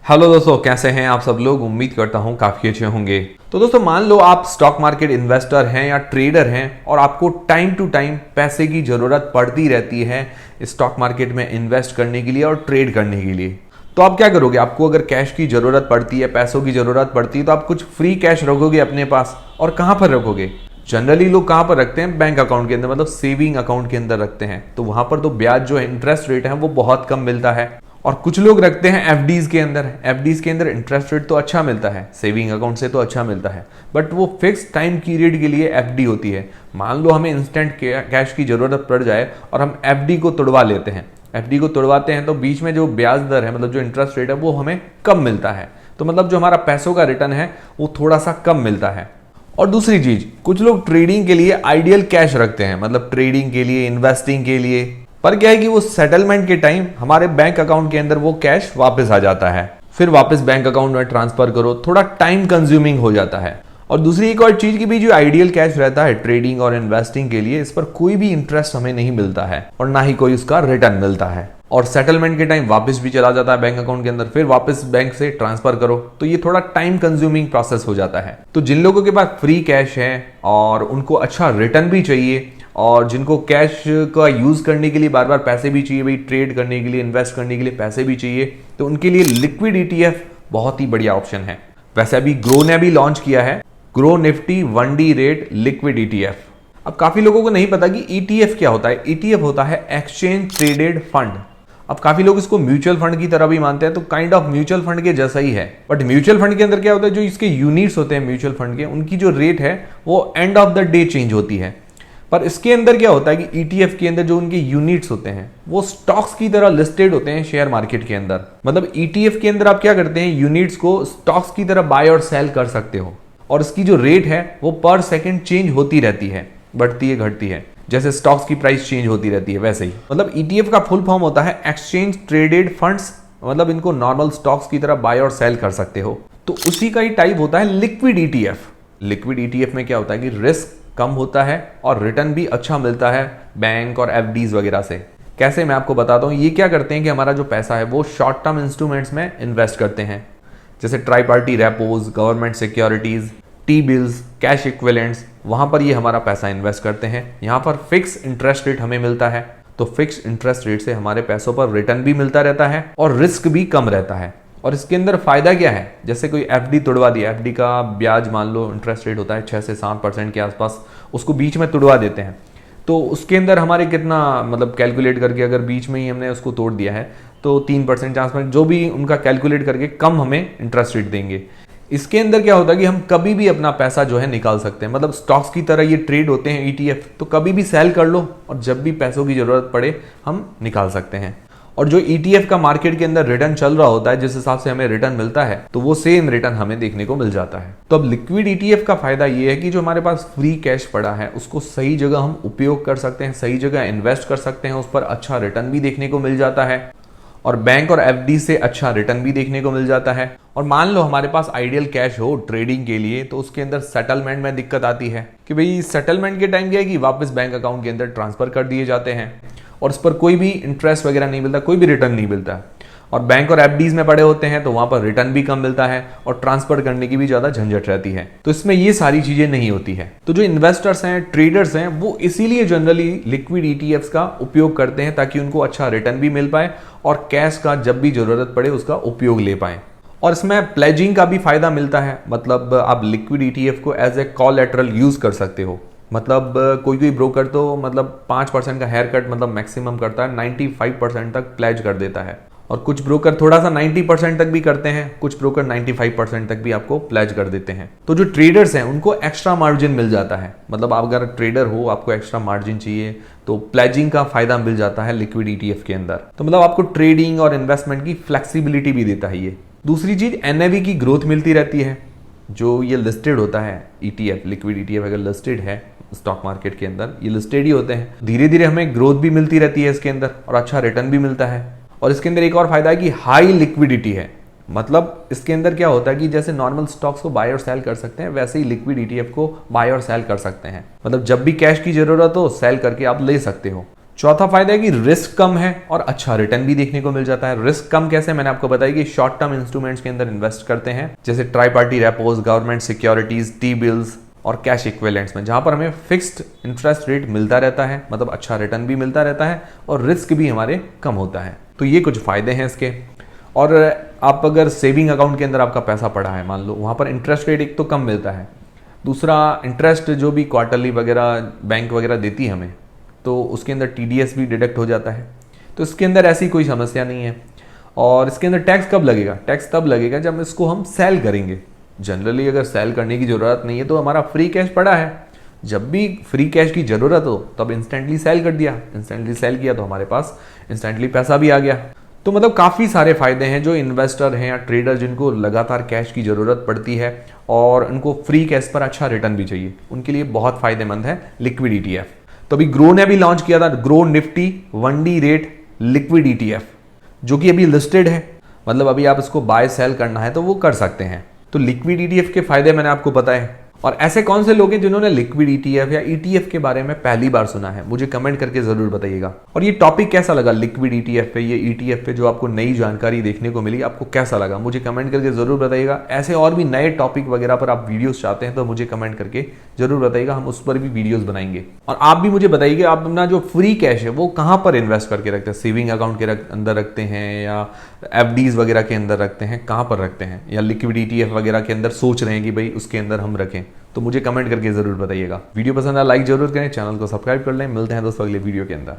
Hello दोस्तों, कैसे हैं आप सब लोग। उम्मीद करता हूं काफी अच्छे होंगे। तो दोस्तों, मान लो आप स्टॉक मार्केट इन्वेस्टर हैं या ट्रेडर हैं और आपको टाइम टू टाइम पैसे की जरूरत पड़ती रहती है स्टॉक मार्केट में इन्वेस्ट करने के लिए और ट्रेड करने के लिए। तो आप क्या करोगे? आपको अगर कैश की जरूरत पड़ती है, पैसों की जरूरत पड़ती है, तो आप कुछ फ्री कैश रखोगे अपने पास। और कहां पर रखोगे? जनरली लोग कहां पर रखते हैं? बैंक अकाउंट के अंदर, मतलब सेविंग अकाउंट के अंदर रखते हैं। तो वहां पर तो ब्याज जो है, इंटरेस्ट रेट है, वो बहुत कम मिलता है। और कुछ लोग रखते हैं एफडीज के अंदर। एफडीज के अंदर इंटरेस्ट रेट तो अच्छा मिलता है, सेविंग अकाउंट से तो अच्छा मिलता है, बट वो फिक्स टाइम पीरियड के लिए एफडी होती है। मान लो हमें इंस्टेंट कैश की जरूरत पड़ जाए और हम एफडी को तोड़वा लेते हैं। एफडी को तोड़वाते हैं तो बीच में जो ब्याज दर है, मतलब जो इंटरेस्ट रेट है, वो हमें कम मिलता है। तो मतलब जो हमारा पैसों का रिटर्न है वो थोड़ा सा कम मिलता है। और दूसरी चीज, कुछ लोग ट्रेडिंग के लिए आइडियल कैश रखते हैं, मतलब ट्रेडिंग के लिए, इन्वेस्टिंग के लिए। पर क्या है कि वो सेटलमेंट के टाइम हमारे बैंक अकाउंट के अंदर वो कैश वापस आ जाता है। फिर वापस बैंक अकाउंट में ट्रांसफर करो, थोड़ा टाइम कंज्यूमिंग हो जाता है। और दूसरी एक और चीज की भी, जो आइडियल कैश रहता है ट्रेडिंग और इन्वेस्टिंग के लिए, इस पर कोई भी इंटरेस्ट हमें नहीं मिलता है और ना ही कोई उसका रिटर्न मिलता है। और सेटलमेंट के टाइम वापस भी चला जाता है बैंक अकाउंट के अंदर, फिर वापस बैंक से ट्रांसफर करो। तो ये थोड़ा टाइम कंज्यूमिंग प्रोसेस हो जाता है। तो जिन लोगों के पास फ्री कैश है और उनको अच्छा रिटर्न भी चाहिए, और जिनको कैश का यूज करने के लिए बार बार पैसे भी चाहिए, भाई ट्रेड करने के लिए, इन्वेस्ट करने के लिए पैसे भी चाहिए, तो उनके लिए लिक्विड ईटीएफ बहुत ही बढ़िया ऑप्शन है। वैसे अभी ग्रो ने भी लॉन्च किया है grow Nifty 1D rate liquid ETF. अब काफी लोगों को नहीं पता कि ईटीएफ क्या होता है। ईटीएफ होता है एक्सचेंज ट्रेडेड फंड। अब काफी लोग इसको म्यूचुअल फंड की तरह भी मानते हैं, तो काइंड ऑफ म्यूचुअल फंड के जैसा ही है। बट म्यूचुअल फंड के अंदर क्या होता है, जो इसके यूनिट्स होते हैं म्यूचुअल फंड के, उनकी जो रेट है वो end of the day change होती है। पर इसके अंदर क्या होता है कि ईटीएफ के अंदर जो उनके यूनिट्स होते हैं वो स्टॉक्स की तरह लिस्टेड होते हैं शेयर मार्केट के अंदर। मतलब ईटीएफ के अंदर आप क्या करते हैं, यूनिट्स को स्टॉक्स की तरह बाय और सेल कर सकते हो। और इसकी जो रेट है वो पर सेकंड चेंज होती रहती है, बढ़ती है, घटती है, जैसे स्टॉक्स की प्राइस चेंज होती रहती है वैसे ही। मतलब ईटीएफ का फुल फॉर्म होता है एक्सचेंज ट्रेडेड फंड्स। मतलब इनको नॉर्मल स्टॉक्स की तरह बाय और सेल कर सकते हो। तो उसी का ही टाइप होता है लिक्विड ईटीएफ। लिक्विड ईटीएफ में क्या होता है कि रिस्क कम होता है और रिटर्न भी अच्छा मिलता है बैंक और एफडीज वगैरह से। कैसे, मैं आपको बताता हूँ। ये क्या करते हैं कि हमारा जो पैसा है वो शॉर्ट टर्म इंस्ट्रूमेंट्स में इन्वेस्ट करते हैं, जैसे try party repos, government securities, T bills, cash equivalents. वहां पर ये हमारा पैसा इन्वेस्ट करते हैं। यहाँ पर फिक्स इंटरेस्ट रेट हमें मिलता है। तो फिक्स इंटरेस्ट रेट से हमारे पैसों पर रिटर्न भी मिलता रहता है और रिस्क भी कम रहता है। और इसके अंदर फायदा क्या है, जैसे कोई एफडी तोड़वा दिया, एफडी का ब्याज मान लो इंटरेस्ट रेट होता है 6 से 7% के आसपास, उसको बीच में तोड़वा देते हैं। तो उसके अंदर हमारे कितना, मतलब कैलकुलेट करके अगर बीच में ही हमने उसको तोड़ दिया है तो 3% चांस में, जो भी उनका कैलकुलेट करके कम हमें इंटरेस्ट रेट देंगे। इसके अंदर क्या होता है कि हम कभी भी अपना पैसा जो है निकाल सकते हैं। मतलब स्टॉक्स की तरह ये ट्रेड होते हैं ईटीएफ, तो कभी भी सेल कर लो और जब भी पैसों की जरूरत पड़े हम निकाल सकते हैं। और जो ईटीएफ का मार्केट के अंदर रिटर्न चल रहा होता है, जिस हिसाब से हमें रिटर्न मिलता है, तो वो सेम रिटर्न हमें देखने को मिल जाता है। तो अब लिक्विड ईटीएफ का फायदा ये है कि जो हमारे पास फ्री कैश पड़ा है उसको सही जगह हम उपयोग कर सकते हैं, सही जगह इन्वेस्ट कर सकते हैं, उस पर अच्छा रिटर्न भी देखने को मिल जाता है और बैंक और एफडी से अच्छा रिटर्न भी देखने को मिल जाता है। और मान लो हमारे पास आइडियल कैश हो ट्रेडिंग के लिए, तो उसके अंदर सेटलमेंट में दिक्कत आती है कि भाई सेटलमेंट के टाइम क्या है कि वापस बैंक अकाउंट के अंदर ट्रांसफर कर दिए जाते हैं और उस पर कोई भी इंटरेस्ट वगैरह नहीं मिलता, कोई भी रिटर्न नहीं मिलता। और बैंक और एफडीज में पड़े होते हैं तो वहां पर रिटर्न भी कम मिलता है और ट्रांसफर करने की भी ज्यादा झंझट रहती है। तो इसमें ये सारी चीजें नहीं होती है। तो जो इन्वेस्टर्स हैं, ट्रेडर्स हैं, वो इसीलिए जनरली लिक्विड ईटीएफ्स का उपयोग करते हैं ताकि उनको अच्छा रिटर्न भी मिल पाए और कैश का जब भी जरूरत पड़े उसका उपयोग ले पाए। और इसमें प्लेजिंग का भी फायदा मिलता है। मतलब आप लिक्विड ईटीएफ को एज ए कोलैटरल यूज कर सकते हो। मतलब कोई ब्रोकर तो मतलब 5% का हेयर कट मतलब मैक्सिमम करता है, 95% तक प्लेज कर देता है। और कुछ ब्रोकर थोड़ा सा 90% तक भी करते हैं, कुछ ब्रोकर 95% तक भी आपको प्लेज कर देते हैं। तो जो ट्रेडर्स हैं उनको एक्स्ट्रा मार्जिन मिल जाता है। मतलब आप अगर ट्रेडर हो, आपको एक्स्ट्रा मार्जिन चाहिए, तो प्लेजिंग का फायदा मिल जाता है लिक्विड ईटीएफ के अंदर। तो मतलब आपको ट्रेडिंग और इन्वेस्टमेंट की फ्लेक्सिबिलिटी भी देता है ये। दूसरी चीज, एनएवी की ग्रोथ मिलती रहती है। जो ये लिस्टेड होता है ईटीएफ, लिक्विड ईटीएफ अगर लिस्टेड है स्टॉक मार्केट के अंदर, ये लिस्टेड ही होते हैं, धीरे धीरे हमें ग्रोथ भी मिलती रहती है इसके अंदर और अच्छा रिटर्न भी मिलता है। और इसके अंदर एक और फायदा है कि हाई लिक्विडिटी है। मतलब इसके अंदर क्या होता है कि जैसे नॉर्मल स्टॉक्स को बाय और सेल कर सकते हैं, वैसे ही लिक्विड ईटीएफ को बाय और सेल कर सकते हैं। मतलब जब भी कैश की जरूरत हो सेल करके आप ले सकते हो। चौथा फायदा है कि रिस्क कम है और अच्छा रिटर्न भी देखने को मिल जाता है। रिस्क कम कैसे, मैंने आपको बताया कि शॉर्ट टर्म इंस्ट्रूमेंट्स के अंदर इन्वेस्ट करते हैं, जैसे try party repos, government securities, T bills और कैश इक्विवेलेंट्स में, जहां पर हमें फिक्स्ड इंटरेस्ट रेट मिलता रहता है, मतलब अच्छा रिटर्न भी मिलता रहता है और रिस्क भी हमारे कम होता है। तो ये कुछ फायदे हैं इसके। और आप अगर सेविंग अकाउंट के अंदर आपका पैसा पड़ा है, मान लो, वहां पर इंटरेस्ट रेट एक तो कम मिलता है, दूसरा इंटरेस्ट जो भी क्वार्टरली वगैरह बैंक वगैरह देती है हमें, तो उसके अंदर टीडीएस भी डिडक्ट हो जाता है। तो इसके अंदर ऐसी कोई समस्या नहीं है। और इसके अंदर टैक्स कब लगेगा? टैक्स तब लगेगा जब इसको हम सेल करेंगे। जनरली अगर सेल करने की ज़रूरत नहीं है तो हमारा फ्री कैश पड़ा है, जब भी फ्री कैश की ज़रूरत हो तब इंस्टेंटली सेल कर दिया, इंस्टेंटली सेल किया तो हमारे पास इंस्टेंटली पैसा भी आ गया। तो मतलब काफ़ी सारे फायदे हैं जो इन्वेस्टर हैं या ट्रेडर जिनको लगातार कैश की ज़रूरत पड़ती है और उनको फ्री कैश पर अच्छा रिटर्न भी चाहिए, उनके लिए बहुत फायदेमंद है लिक्विड ईटीएफ। तो अभी ग्रो ने भी लॉन्च किया था grow Nifty 1D rate liquid ETF, जो कि अभी लिस्टेड है, मतलब अभी आप इसको बाय सेल करना है तो वो कर सकते हैं। तो लिक्विड ईटीएफ के फायदे मैंने आपको बताए। और ऐसे कौन से लोग हैं जिन्होंने लिक्विड ईटीएफ या ईटीएफ के बारे में पहली बार सुना है, मुझे कमेंट करके जरूर बताइएगा। और ये टॉपिक कैसा लगा लिक्विड ईटीएफ पे, ये ईटीएफ पे जो आपको नई जानकारी देखने को मिली, आपको कैसा लगा मुझे कमेंट करके जरूर बताइएगा। ऐसे और भी नए टॉपिक वगैरह पर आप वीडियोस चाहते हैं तो मुझे कमेंट करके जरूर बताइएगा, हम उस पर भी वीडियोस बनाएंगे। और आप भी मुझे बताइए आप अपना जो फ्री कैश है वो कहाँ पर इन्वेस्ट करके रखते हैं, सेविंग अकाउंट के अंदर रखते हैं या एफडीज वगैरह के अंदर रखते हैं, कहाँ पर रखते हैं, या लिक्विड ईटीएफ वगैरह के अंदर सोच रहे हैं कि भाई उसके अंदर हम रखें, तो मुझे कमेंट करके जरूर बताइएगा। वीडियो पसंद आया लाइक जरूर करें, चैनल को सब्सक्राइब कर लें। मिलते हैं दोस्तों अगले वीडियो के अंदर।